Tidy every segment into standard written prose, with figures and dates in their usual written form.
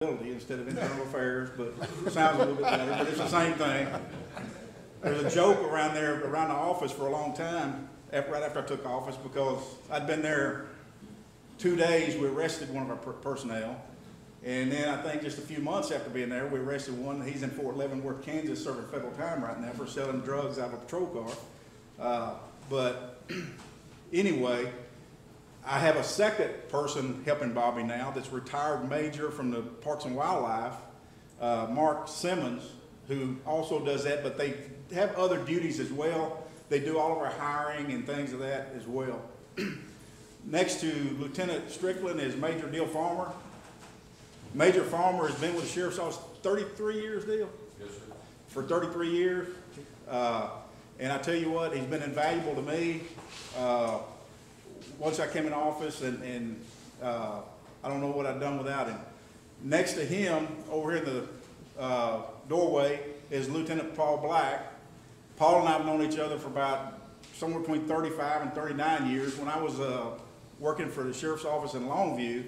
instead of internal affairs, but sounds a little bit better, but it's the same thing. There's a joke around there, around the office for a long time, right after I took office, because I'd been there 2 days, we arrested one of our personnel. And then I think just a few months after being there, we arrested one. He's in Fort Leavenworth, Kansas, serving federal time right now for selling drugs out of a patrol car. But anyway, I have a second person helping Bobby now that's retired major from the Parks and Wildlife, Mark Simmons, who also does that, but they have other duties as well. They do all of our hiring and things of that as well. Next to Lieutenant Strickland is Major Dale Farmer. Major Farmer has been with the Sheriff's Office 33 years, Dale? Yes, sir. For 33 years. And I tell you what, he's been invaluable to me. Once I came in office, and I don't know what I've done without him. Next to him, over here in the doorway, is Lieutenant Paul Black. Paul and I have known each other for about somewhere between 35 and 39 years. When I was working for the Sheriff's Office in Longview,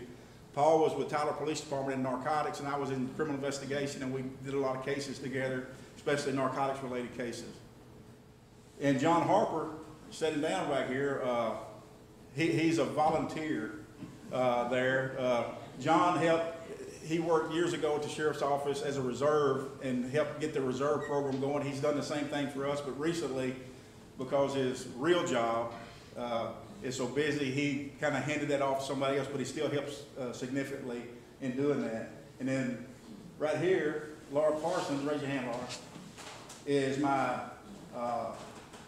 Paul was with Tyler Police Department in narcotics, and I was in criminal investigation, and we did a lot of cases together, especially narcotics-related cases. And John Harper, sitting down back here, he's a volunteer there. John he worked years ago at the Sheriff's Office as a reserve and helped get the reserve program going. He's done the same thing for us, but recently, because his real job is so busy, he kind of handed that off to somebody else, but he still helps significantly in doing that. And then right here, Laura Parsons, raise your hand, Laura, is my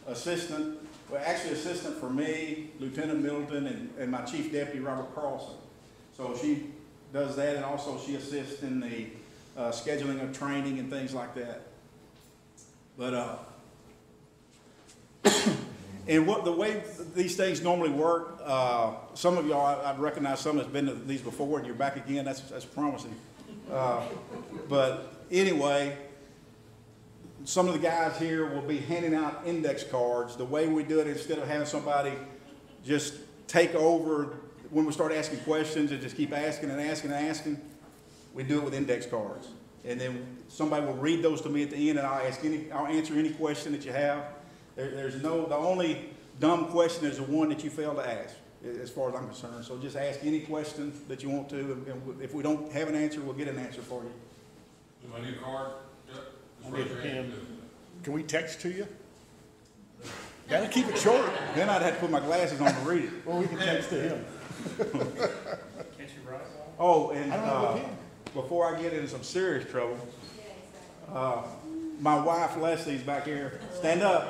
assistant, well, actually assistant for me, Lieutenant Middleton, and my chief deputy, Robert Carlson. So she does that, and also she assists in the scheduling of training and things like that. But and the way these things normally work, some of y'all, I've recognized some that's been to these before, and you're back again. That's promising. But anyway, some of the guys here will be handing out index cards. The way we do it, instead of having somebody just take over when we start asking questions and just keep asking and asking and asking, we do it with index cards. And then somebody will read those to me at the end, and I'll answer any question that you have. The only dumb question is the one that you fail to ask, as far as I'm concerned. So just ask any question that you want to, and if we don't have an answer, we'll get an answer for you. Do I need a card? Yep. Can we text to you? Gotta keep it short. Then I'd have to put my glasses on to read it. Or we can text to him. Can't you write? Oh, and before I get into some serious trouble, my wife Leslie's back here. Stand up.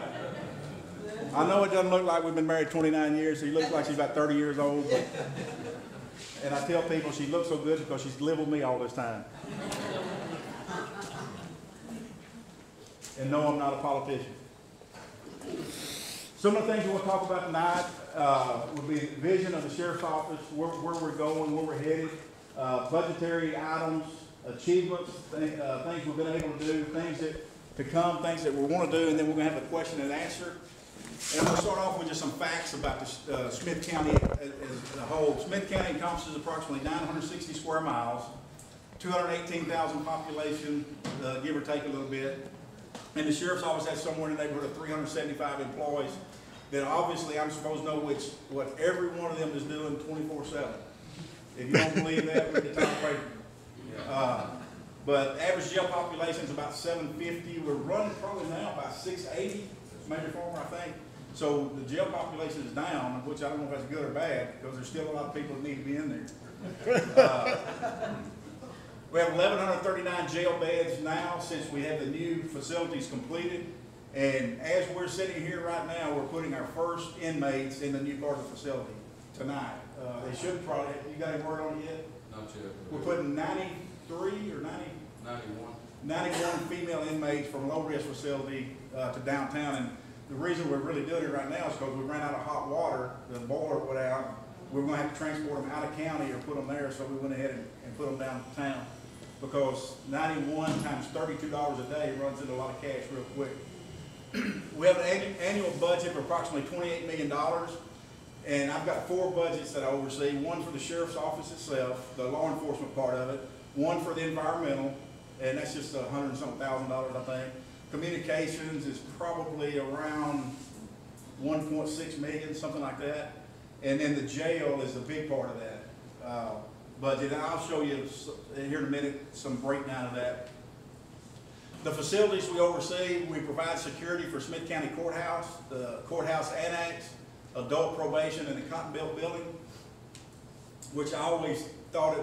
I know it doesn't look like we've been married 29 years. She looks like she's about 30 years old. And I tell people she looks so good because she's lived with me all this time. And no, I'm not a politician. Some of the things we want to talk about tonight would be the vision of the Sheriff's Office, where we're going, where we're headed, budgetary items, achievements, things we've been able to do, things to come, things that we want to do, and then we're going to have a question and answer. And I'm going to start off with just some facts about the Smith County as a whole. Smith County encompasses approximately 960 square miles, 218,000 population, give or take a little bit. And the Sheriff's Office has somewhere in the neighborhood of 375 employees that obviously I'm supposed to know what every one of them is doing 24/7. If you don't believe that, read the Times paper. But average jail population is about 750. We're running probably now about 680, Major Farmer, I think. So the jail population is down, which I don't know if that's good or bad, because there's still a lot of people that need to be in there. We have 1,139 jail beds now since we have the new facilities completed. And as we're sitting here right now, we're putting our first inmates in the new part of the facility tonight. They should probably, you got any word on it yet? Not yet. We're putting 93 or 91 female inmates from a low-risk facility to downtown. And the reason we're really doing it right now is because we ran out of hot water. The boiler went out. We're going to have to transport them out of county or put them there, so we went ahead and put them downtown. Because 91 times $32 a day runs into a lot of cash real quick. We have an annual budget of approximately $28 million, and I've got 4 budgets that I oversee. One for the Sheriff's Office itself, the law enforcement part of it, one for the environmental, and that's just $100 and something thousand, I think. Communications is probably around 1.6 million, something like that. And then the jail is a big part of that budget. And I'll show you here in a minute some breakdown of that. The facilities we oversee, we provide security for Smith County Courthouse, the Courthouse Annex, adult probation, and the Cottonville building, which I always thought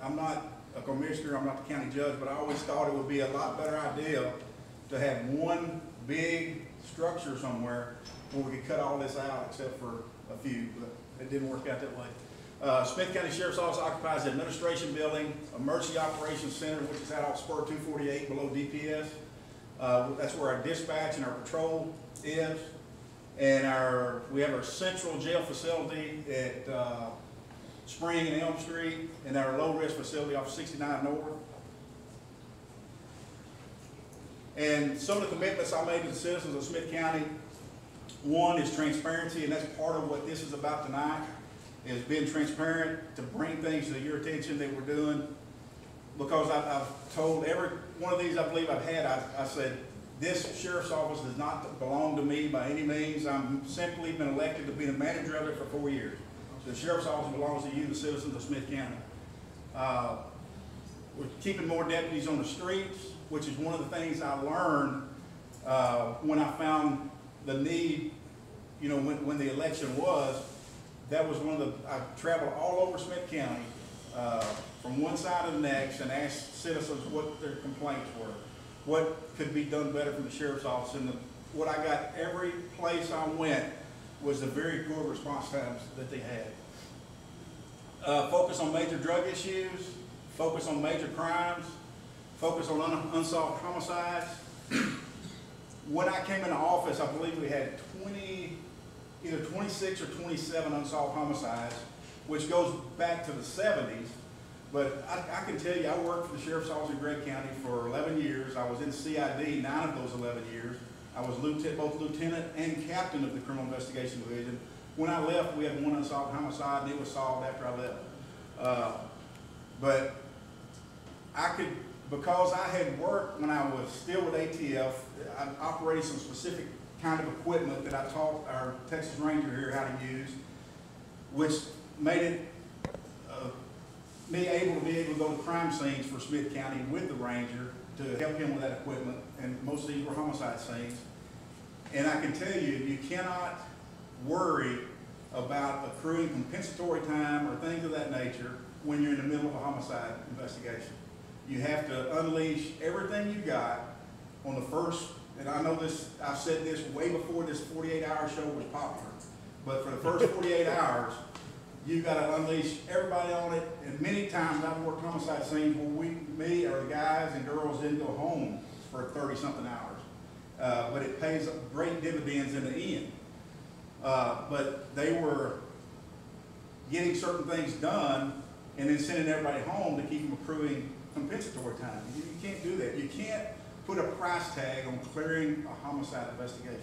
I'm not a commissioner, I'm not the county judge, but I always thought it would be a lot better idea to have one big structure somewhere where we could cut all this out except for a few, but it didn't work out that way. Smith County Sheriff's Office occupies the administration building, Emergency Operations Center, which is out off Spur 248 below DPS. That's where our dispatch and our patrol is. And we have our central jail facility at Spring and Elm Street, and our low-risk facility off 69 North. And some of the commitments I made to the citizens of Smith County, one is transparency, and that's part of what this is about tonight, is being transparent to bring things to your attention that we're doing. Because I've told every one of these I believe I've had, I said, this sheriff's office does not belong to me by any means. I'm simply been elected to be the manager of it for 4 years. The sheriff's office belongs to you, the citizens of Smith County. We're keeping more deputies on the streets, which is one of the things I learned when I found the need, you know, when the election was. That was one of the, I traveled all over Smith County from one side to the next and asked citizens what their complaints were, what could be done better from the sheriff's office. And what I got every place I went was the very poor response times that they had. Focus on major drug issues, focus on major crimes, focus on unsolved homicides. When I came into office, I believe we had either 26 or 27 unsolved homicides, which goes back to the 70s. But I can tell you, I worked for the Sheriff's Office in Gregg County for 11 years. I was in CID 9 of those 11 years. I was both lieutenant and captain of the Criminal Investigation Division. When I left, we had one unsolved homicide, and it was solved after I left. But I could, because I had worked when I was still with ATF, I operated some specific kind of equipment that I taught our Texas Ranger here how to use, which made it me able to go to crime scenes for Smith County with the Ranger to help him with that equipment, and most of these were homicide scenes. And I can tell you, you cannot worry about accruing compensatory time or things of that nature when you're in the middle of a homicide investigation. You have to unleash everything you got on the first, and I know this, I've said this way before this 48-hour show was popular, but for the first 48 hours, you got to unleash everybody on it. And many times I've worked homicide scenes where me or the guys and girls didn't go home for 30-something hours. But it pays great dividends in the end. But they were getting certain things done and then sending everybody home to keep them accruing compensatory time. You can't do that. You can't put a price tag on clearing a homicide investigation.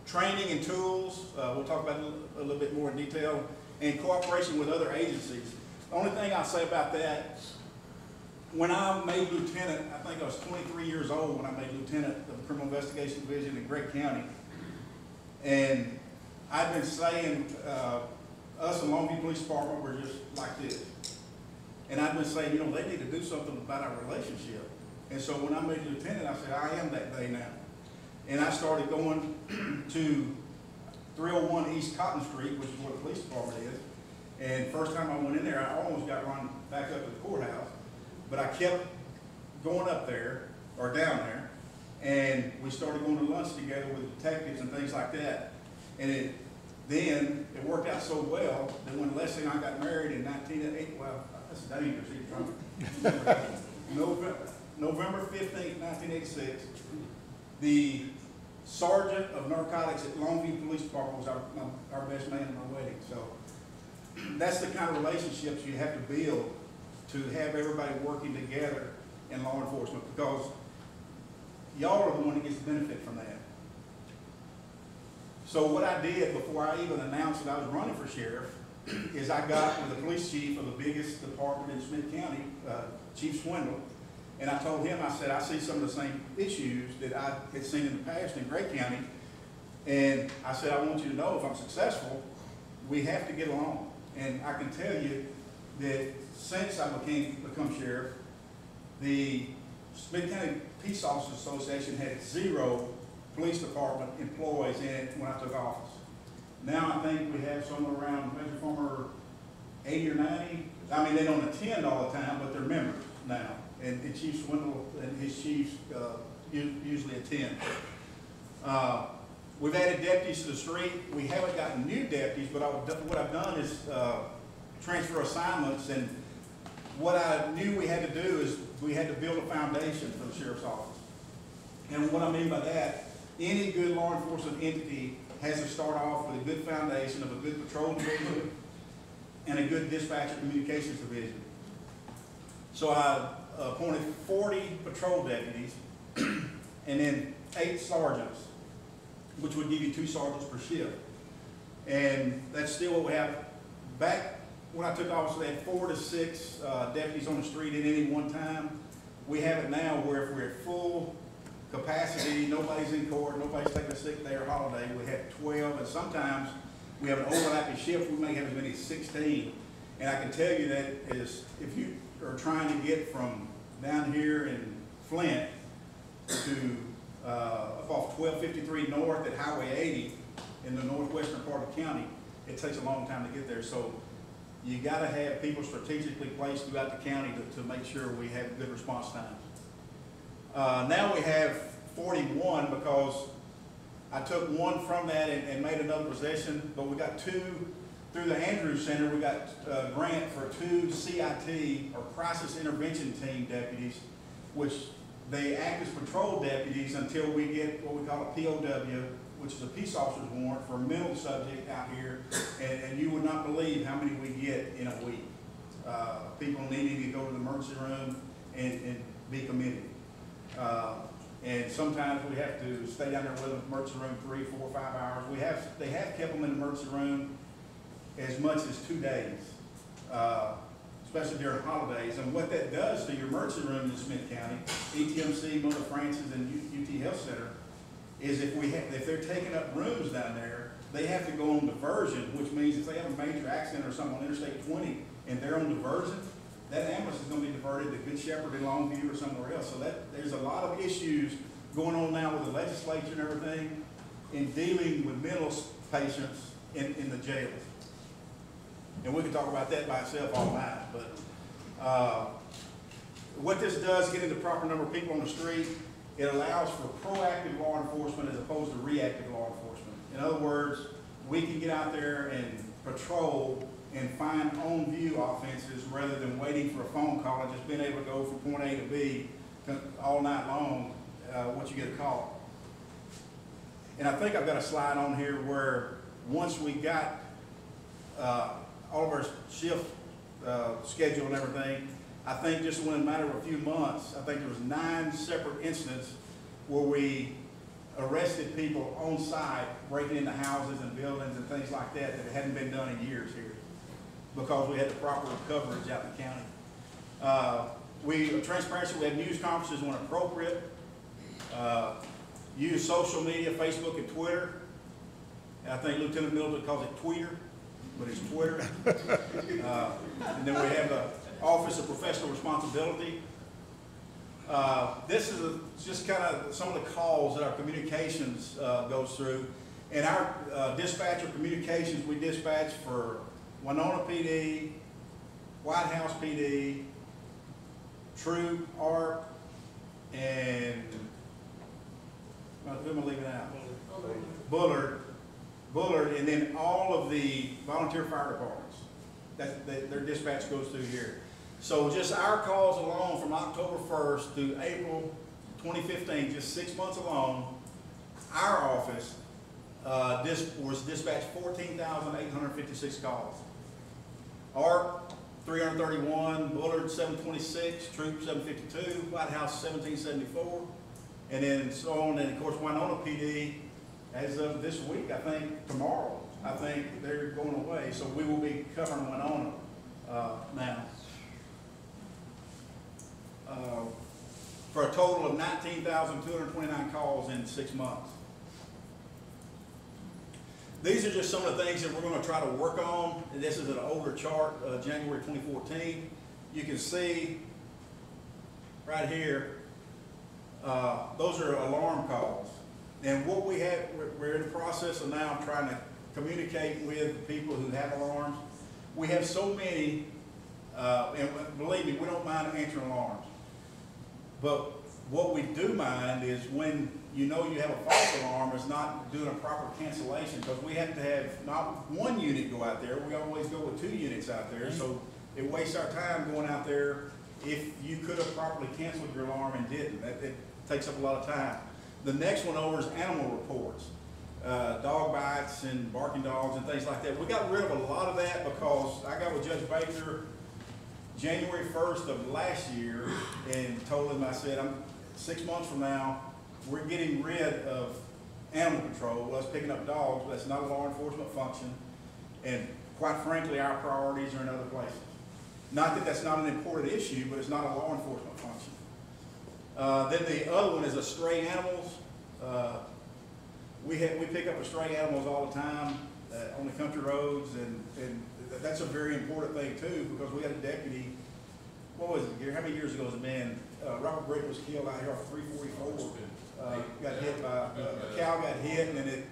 Training and tools, we'll talk about it a little bit more in detail, and cooperation with other agencies. The only thing I'll say about that, when I made lieutenant, I think I was 23 years old when I made lieutenant of the Criminal Investigation Division in Gregg County, and I've been saying, us and Longview Police Department were just like this. And I've been saying, you know, they need to do something about our relationship. And so when I made lieutenant, I said, I am that day now. And I started going to 301 East Cotton Street, which is where the police department is. And first time I went in there, I almost got run back up to the courthouse. But I kept going up there, or down there, and we started going to lunch together with detectives and things like that. And then it worked out so well that when Leslie and I got married in 1980, well, that's dangerous. November 15th, 1986, the sergeant of narcotics at Longview Police Department was our best man at my wedding. So that's the kind of relationships you have to build to have everybody working together in law enforcement, because y'all are the one that gets the benefit from that. So what I did before I even announced that I was running for sheriff is I got with the police chief of the biggest department in Smith County, Chief Swindle, and I told him, I said, I see some of the same issues that I had seen in the past in Gray County, and I said, I want you to know if I'm successful, we have to get along. And I can tell you that since I become sheriff, the Smith County Peace Officers Association had 0 police department employees in it when I took office. Now I think we have somewhere around, Major Farmer, 80 or 90. I mean, they don't attend all the time, but they're members now. And Chief Swindle and his chiefs usually attend. We've added deputies to the street. We haven't gotten new deputies, but what I've done is transfer assignments. And what I knew we had to do is we had to build a foundation for the sheriff's office. And what I mean by that, any good law enforcement entity has to start off with a good foundation of a good patrol division and a good dispatcher communications division. So I appointed 40 patrol deputies and then 8 sergeants, which would give you 2 sergeants per shift. And that's still what we have. Back when I took office, we had 4 to 6 deputies on the street at any one time. We have it now where if we're at full capacity, nobody's in court, nobody's taking a sick day or holiday, we have 12, and sometimes we have an overlapping shift, we may have as many as 16. And I can tell you that is, if you are trying to get from down here in Flint to up off 1253 North at Highway 80 in the northwestern part of the county, it takes a long time to get there. So you got to have people strategically placed throughout the county to make sure we have good response times. Now we have 41 because I took 1 from that and made another position, but we got 2 through the Andrews Center. We got a grant for 2 CIT or Crisis Intervention Team deputies, which they act as patrol deputies until we get what we call a POW, which is a peace officer's warrant for a mental subject out here, and you would not believe how many we get in a week. People needing to go to the emergency room and be committed. And sometimes we have to stay down there with them in the emergency room 3, 4, 5 hours. They have kept them in the emergency room as much as 2 days, especially during holidays. And what that does to your emergency room in Smith County, ETMC, Mother Francis, and UT Health Center, is if they're taking up rooms down there, they have to go on diversion, which means if they have a major accident or something on Interstate 20 and they're on diversion, that ambulance is going to be diverted to Good Shepherd in Longview or somewhere else. So there's a lot of issues going on now with the legislature and everything in dealing with mental patients in the jails. And we can talk about that by itself all night. But what this does, getting the proper number of people on the street, it allows for proactive law enforcement as opposed to reactive law enforcement. In other words, we can get out there and patrol and find on-view offenses rather than waiting for a phone call and just being able to go from point A to B all night long once you get a call. And I think I've got a slide on here where once we got all of our shift schedule and everything, I think just within a matter of a few months, I think there was 9 separate incidents where we arrested people on site, breaking into houses and buildings and things like that hadn't been done in years here, because we had the proper coverage out in the county. Transparency, we had news conferences when appropriate, use social media, Facebook and Twitter. And I think Lieutenant Middleton calls it Tweeter, but it's Twitter. And then we have the Office of Professional Responsibility. This is just kind of some of the calls that our communications goes through. And our dispatcher communications, we dispatch for Winona PD, White House PD, Troop, ARP, and who am I leaving out? Bullard, and then all of the volunteer fire departments. Their dispatch goes through here. So just our calls alone from October 1st through April 2015, just 6 months alone, our office was dispatched 14,856 calls. ARP 331, Bullard 726, Troop 752, White House 1774, and then so on. And of course, Winona PD, as of this week, I think tomorrow, I think they're going away, so we will be covering Winona, now. For a total of 19,229 calls in 6 months. These are just some of the things that we're going to try to work on. This is an older chart, January 2014. You can see right here, those are alarm calls. And what we have, we're in the process of now trying to communicate with people who have alarms. We have so many, and believe me, we don't mind answering alarms. But what we do mind is when you know you have a false alarm, is not doing a proper cancellation, because we have to have not one unit go out there, we always go with 2 units out there, so it wastes our time going out there if you could have properly canceled your alarm and didn't. It takes up a lot of time. The next one over is animal reports, dog bites and barking dogs and things like that. We got rid of a lot of that because I got with Judge Baker January 1st of last year and told him, I said, 6 months from now, we're getting rid of animal control, us picking up dogs. That's not a law enforcement function. And quite frankly, our priorities are in other places. Not that that's not an important issue, but it's not a law enforcement function. Then the other one is a stray animals. We pick up stray animals all the time on the country roads, and that's a very important thing too, because we had a deputy. What was it, Gary? How many years ago was it been? Robert Brick was killed out here off 344. Got hit by a cow, got hit, and then it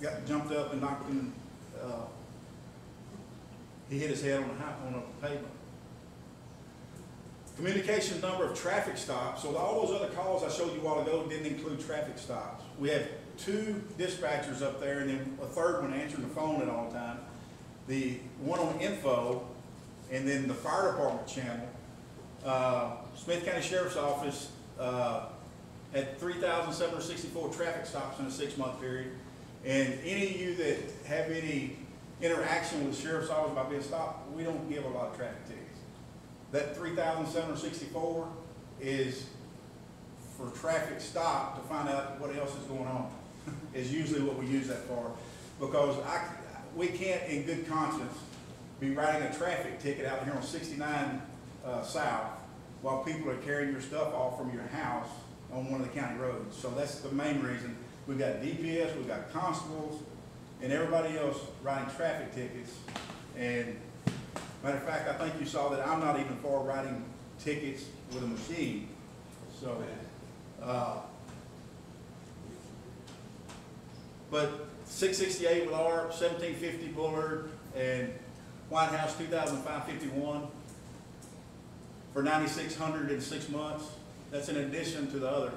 got jumped up and knocked him. He hit his head on a pavement. Communication number of traffic stops. So all those other calls I showed you a while ago didn't include traffic stops. We have 2 dispatchers up there, and then a third one answering the phone at all time. The one on info, and then the fire department channel. Smith County Sheriff's Office had 3,764 traffic stops in a 6-month period. And any of you that have any interaction with the Sheriff's Office about being stopped, we don't give a lot of traffic tickets. That 3,764 is for traffic stop to find out what else is going on, is usually what we use that for. Because we can't, in good conscience, be writing a traffic ticket out here on 69 South while people are carrying your stuff off from your house on one of the county roads. So that's the main reason. We've got DPS, we've got constables, and everybody else writing traffic tickets. And matter of fact, I think you saw that I'm not even for writing tickets with a machine. So, but 668 with ARP, 1750 Bullard, and White House 2,551 for 9,600 in 6 months. That's in addition to the other